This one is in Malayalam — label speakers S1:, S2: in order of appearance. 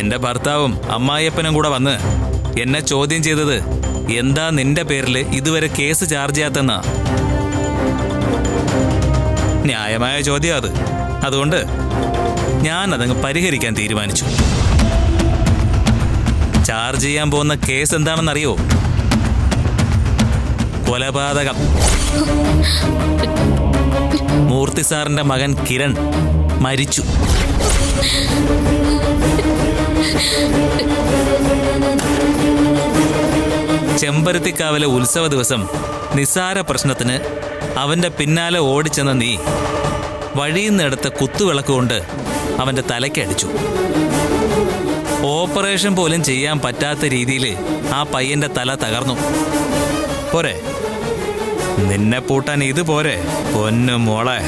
S1: നിന്റെ ഭർത്താവും അമ്മായിയപ്പനും കൂടെ വന്ന് എന്നെ ചോദ്യം ചെയ്തത് എന്താ നിന്റെ പേരിൽ ഇതുവരെ കേസ് ചാർജ് ചെയ്യാത്തെന്നാ. ന്യായമായ ചോദ്യം അത്. അതുകൊണ്ട് ഞാൻ അതങ്ങ് പരിഹരിക്കാൻ തീരുമാനിച്ചു. ചാർജ് ചെയ്യാൻ പോകുന്ന കേസ് എന്താണെന്നറിയോ? കൊലപാതകം. മൂർത്തി സാറിന്റെ മകൻ കിരൺ മരിച്ചു. ചെമ്പരത്തിക്കാവിലെ ഉത്സവ ദിവസം നിസ്സാര പ്രശ്നത്തിന് അവന്റെ പിന്നാലെ ഓടിച്ചെന്ന നീ വഴിയിൽ നിന്നെടുത്ത കുത്തുവിളക്ക് കൊണ്ട് അവന്റെ തലയ്ക്കടിച്ചു. ഓപ്പറേഷൻ പോലും ചെയ്യാൻ പറ്റാത്ത രീതിയിൽ ആ പയ്യന്റെ തല തകർന്നു. പോരെ, നിന്നെ പൂട്ടാൻ ഇത് പോരെ പൊന്നു മോളെ.